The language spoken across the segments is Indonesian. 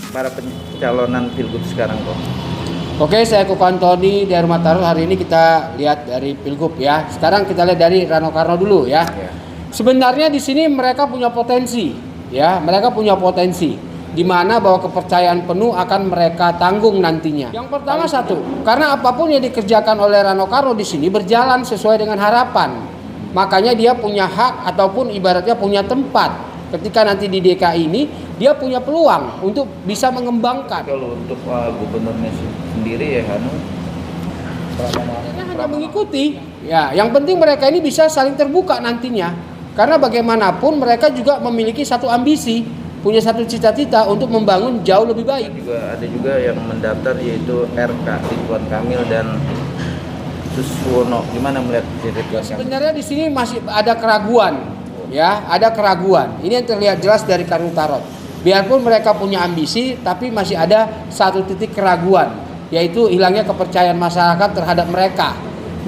para pencalonan pilgub sekarang kok? Oke, saya Koko Antoni dari Rumah Taruh. Hari ini kita lihat dari pilgub ya. Sekarang kita lihat dari Rano Karno dulu ya. Sebenarnya di sini mereka punya potensi ya. Mereka punya potensi di mana bahwa kepercayaan penuh akan mereka tanggung nantinya. Yang pertama satu, karena apapun yang dikerjakan oleh Rano Karno di sini berjalan sesuai dengan harapan. Makanya dia punya hak ataupun ibaratnya punya tempat. Ketika nanti di DKI ini dia punya peluang untuk bisa mengembangkan. Kalau untuk gubernurnya sendiri ya kan hanya mengikuti. Ya, yang penting mereka ini bisa saling terbuka nantinya. Karena bagaimanapun mereka juga memiliki satu ambisi, punya satu cita-cita untuk membangun jauh lebih baik. Ada juga yang mendaftar yaitu RK Ridwan Kamil dan Suswono. Gimana melihat Ridwan Kamil? Sebenarnya di sini masih ada keraguan. Ya, ada keraguan. Ini yang terlihat jelas dari kartu tarot. Biarpun mereka punya ambisi, tapi masih ada satu titik keraguan, yaitu hilangnya kepercayaan masyarakat terhadap mereka.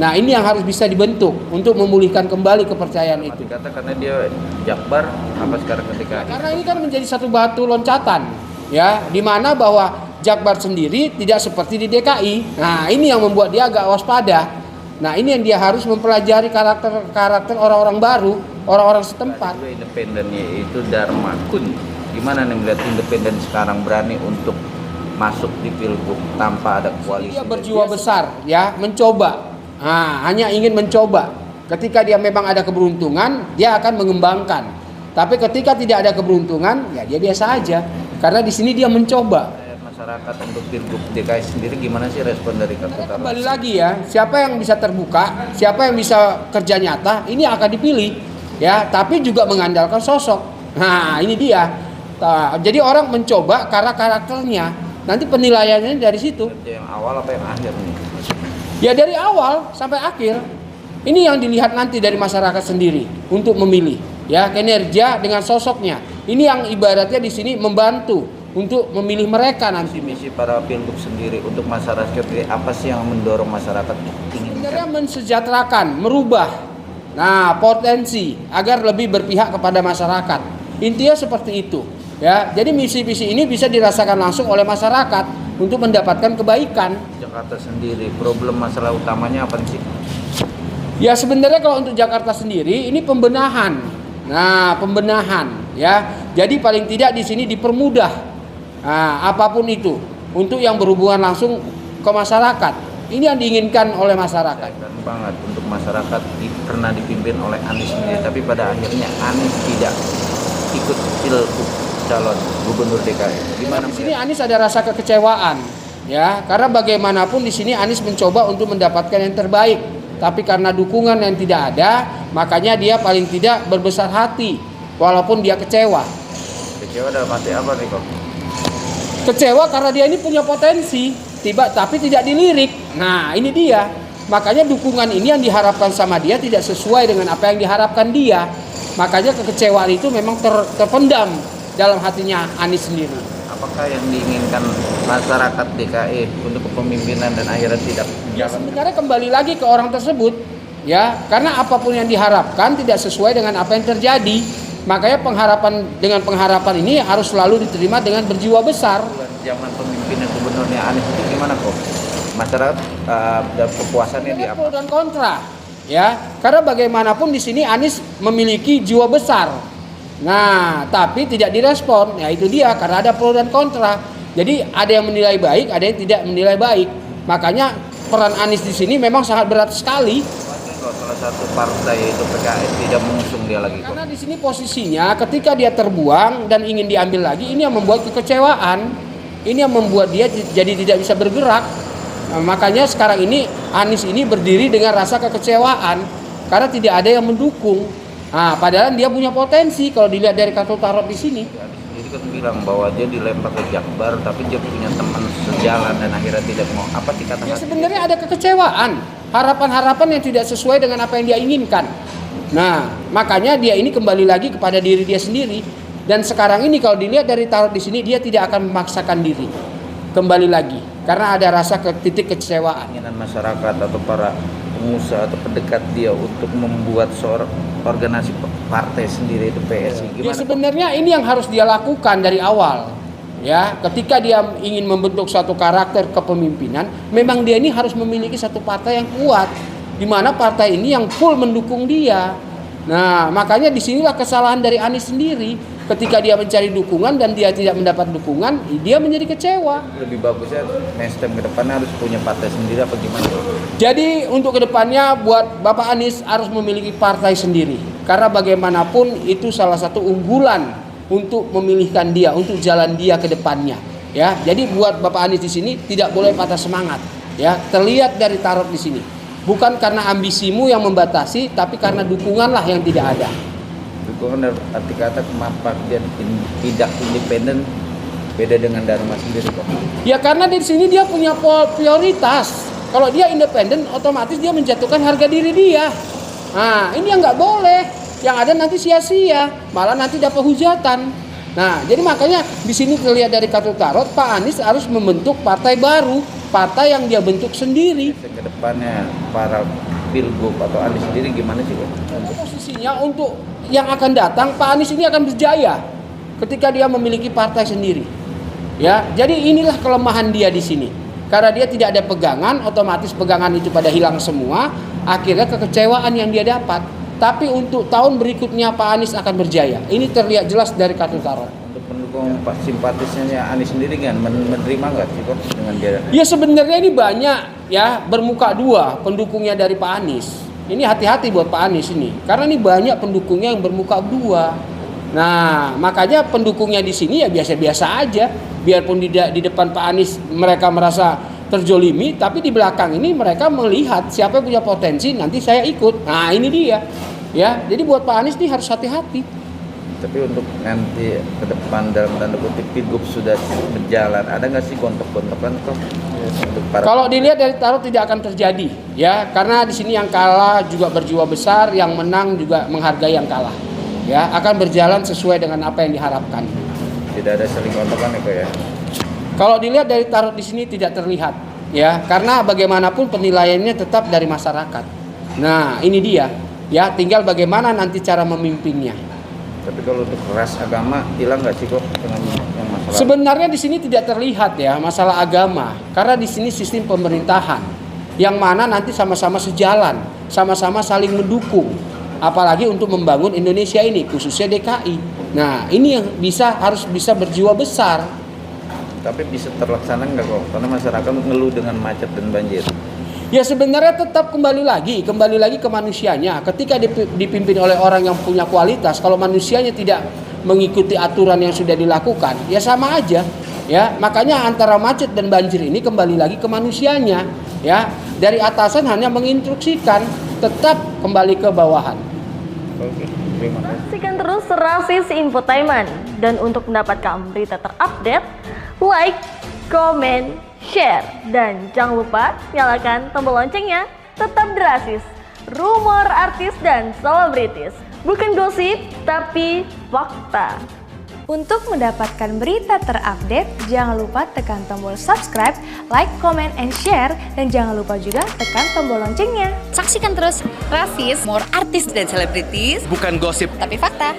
Nah, ini yang harus bisa dibentuk untuk memulihkan kembali kepercayaan itu. Kata karena dia Jakbar, apa sekarang ketika karena ini kan menjadi satu batu loncatan, ya, di mana bahwa Jakbar sendiri tidak seperti di DKI. Nah, ini yang membuat dia agak waspada. Nah, ini yang dia harus mempelajari karakter orang-orang baru, orang-orang setempat. Ada juga independennya itu Dharma Kun. Gimana nih melihat independen sekarang berani untuk masuk di pilgub tanpa ada koalisi? Dia berjiwa besar, ya, mencoba. Nah, hanya ingin mencoba. Ketika dia memang ada keberuntungan, dia akan mengembangkan. Tapi ketika tidak ada keberuntungan, ya dia biasa aja. Karena di sini dia mencoba. Masyarakat untuk pilgub DKI sendiri gimana sih respon dari kartu tarot? Kembali lagi ya, siapa yang bisa terbuka, siapa yang bisa kerja nyata, ini akan dipilih, ya. Tapi juga mengandalkan sosok. Nah, ini dia. Jadi orang mencoba karena karakternya. Nanti penilaiannya dari situ. Yang awal apa yang akhir nih? Ya dari awal sampai akhir. Ini yang dilihat nanti dari masyarakat sendiri untuk memilih, ya, kinerja dengan sosoknya. Ini yang ibaratnya di sini membantu untuk memilih mereka nanti. Misi para pilgub sendiri untuk masyarakat apa sih yang mendorong masyarakat ingin? Sebenarnya mensejahterakan, merubah. Nah, potensi agar lebih berpihak kepada masyarakat. Intinya seperti itu, ya. Jadi misi-misi ini bisa dirasakan langsung oleh masyarakat untuk mendapatkan kebaikan. Jakarta sendiri, problem masalah utamanya apa sih? Ya sebenarnya kalau untuk Jakarta sendiri ini pembenahan. Nah, pembenahan, ya. Jadi paling tidak di sini dipermudah. Nah, apapun itu untuk yang berhubungan langsung ke masyarakat, ini yang diinginkan oleh masyarakat. Sayang banget untuk masyarakat pernah dipimpin oleh Anies sendiri, tapi pada akhirnya Anies tidak ikut pilgub calon gubernur DKI. Gimana? Di sini Anies ada rasa kekecewaan, ya, karena bagaimanapun di sini Anies mencoba untuk mendapatkan yang terbaik, tapi karena dukungan yang tidak ada, makanya dia paling tidak berbesar hati, walaupun dia kecewa. Kecewa dalam arti apa nih kok? Kecewa karena dia ini punya potensi, tapi tidak dilirik. Nah, ini dia. Makanya dukungan ini yang diharapkan sama dia tidak sesuai dengan apa yang diharapkan dia. Makanya kekecewaan itu memang terpendam dalam hatinya Anies sendiri. Apakah yang diinginkan masyarakat DKI untuk kepemimpinan dan akhirnya tidak Ya, sebenarnya kembali lagi ke orang tersebut, ya, karena apapun yang diharapkan tidak sesuai dengan apa yang terjadi. Makanya dengan pengharapan ini harus selalu diterima dengan berjiwa besar. Zaman pemimpinnya gubernurnya Anies itu gimana kok? Masyarakat dan kepuasannya di apa? Pro dan kontra, ya. Karena bagaimanapun di sini Anies memiliki jiwa besar. Nah, tapi tidak direspon. Ya itu dia, karena ada pro dan kontra. Jadi ada yang menilai baik, ada yang tidak menilai baik. Makanya peran Anies di sini memang sangat berat sekali. Kalau salah satu partai itu PKS tidak mengusung dia lagi kok. Karena di sini posisinya ketika dia terbuang dan ingin diambil lagi, ini yang membuat kekecewaan. Ini yang membuat dia jadi tidak bisa bergerak. Nah, makanya sekarang ini Anies ini berdiri dengan rasa kekecewaan karena tidak ada yang mendukung. Nah, padahal dia punya potensi kalau dilihat dari kartu tarot di sini. Jadi kan bilang bahwa dia dilempar ke Jakbar, tapi dia punya teman sejalan dan akhirnya tidak mau. Apa sih kata? Ya sebenarnya ada kekecewaan, harapan-harapan yang tidak sesuai dengan apa yang dia inginkan. Nah, makanya dia ini kembali lagi kepada diri dia sendiri. Dan sekarang ini kalau dilihat dari tarot di sini, dia tidak akan memaksakan diri kembali lagi karena ada rasa titik kekecewaan. Keinginan masyarakat atau para pengusaha atau pendekat dia untuk membuat seorang organisasi partai sendiri itu PSI. Ya sebenarnya ini yang harus dia lakukan dari awal. ya, ketika dia ingin membentuk suatu karakter kepemimpinan, memang dia ini harus memiliki satu partai yang kuat, di mana partai ini yang full mendukung dia. Nah, makanya disinilah kesalahan dari Anies sendiri. Ketika dia mencari dukungan dan dia tidak mendapat dukungan, dia menjadi kecewa. Lebih bagusnya Nasdem ke depannya harus punya partai sendiri apa gimana? Jadi untuk kedepannya buat Bapak Anies harus memiliki partai sendiri. Karena bagaimanapun itu salah satu unggulan untuk memilihkan dia, untuk jalan dia ke depannya. Ya, jadi buat Bapak Anies di sini tidak boleh patah semangat. Ya, terlihat dari tarot di sini. Bukan karena ambisimu yang membatasi, tapi karena dukunganlah yang tidak ada. Dukungan dalam arti kata kenapa dia tidak independen, beda dengan Dharma sendiri kok. Ya karena di sini dia punya prioritas. Kalau dia independen, otomatis dia menjatuhkan harga diri dia. Nah, ini yang nggak boleh. Yang ada nanti sia-sia, malah nanti dapat hujatan. Nah, jadi makanya di sini terlihat dari kartu tarot, Pak Anies harus membentuk partai baru, partai yang dia bentuk sendiri. Ke depannya para pilgub atau Anies sendiri gimana sih kok? Untuk posisinya untuk yang akan datang, Pak Anies ini akan berjaya ketika dia memiliki partai sendiri. Ya, jadi inilah kelemahan dia di sini. Karena dia tidak ada pegangan, otomatis pegangan itu pada hilang semua, akhirnya kekecewaan yang dia dapat. Tapi untuk tahun berikutnya Pak Anies akan berjaya. Ini terlihat jelas dari kartu tarot. Untuk pendukung simpatisnya Anies sendiri kan menerima nggak sih kok dengan dia? Ya sebenarnya ini banyak ya bermuka dua pendukungnya dari Pak Anies. Ini hati-hati buat Pak Anies ini. Karena ini banyak pendukungnya yang bermuka dua. Nah, makanya pendukungnya di sini ya biasa-biasa aja. Biarpun di depan Pak Anies mereka merasa terjolimi, tapi di belakang ini mereka melihat siapa yang punya potensi, nanti saya ikut. Nah, ini dia. Ya, jadi buat Pak Anies ini harus hati-hati. Tapi untuk nanti ke depan dalam tanda kutip pilgub sudah berjalan, ada nggak sih gontok-gontokan kok? Untuk para... Kalau dilihat dari tarot tidak akan terjadi, ya, karena di sini yang kalah juga berjiwa besar, yang menang juga menghargai yang kalah. Ya, akan berjalan sesuai dengan apa yang diharapkan. Tidak ada saling gontokan ya, ya? Kalau dilihat dari tarot di sini tidak terlihat, ya, karena bagaimanapun penilaiannya tetap dari masyarakat. Nah, ini dia, ya, tinggal bagaimana nanti cara memimpinnya. Tapi kalau untuk ras agama hilang nggak sih kok dengan yang masalah? Sebenarnya di sini tidak terlihat ya masalah agama, karena di sini sistem pemerintahan yang mana nanti sama-sama sejalan, sama-sama saling mendukung, apalagi untuk membangun Indonesia ini, khususnya DKI. Nah, ini yang harus bisa berjiwa besar. Tapi bisa terlaksana nggak kok? Karena masyarakat ngeluh dengan macet dan banjir. Ya sebenarnya tetap kembali lagi ke manusianya. Ketika dipimpin oleh orang yang punya kualitas, kalau manusianya tidak mengikuti aturan yang sudah dilakukan, ya sama aja. Ya, makanya antara macet dan banjir ini kembali lagi ke manusianya. Ya, dari atasan hanya menginstruksikan, tetap kembali ke bawahan. Oke, terima kasih. Saksikan terus Rasis Infotainment, dan untuk mendapatkan berita terupdate, like, comment, share, dan jangan lupa nyalakan tombol loncengnya. Tetap Rasis, rumor artis dan selebritis, bukan gosip tapi fakta. Untuk mendapatkan berita terupdate, jangan lupa tekan tombol subscribe, like, comment, and share, dan jangan lupa juga tekan tombol loncengnya. Saksikan terus Rasis, more artis dan selebritis, bukan gosip tapi fakta.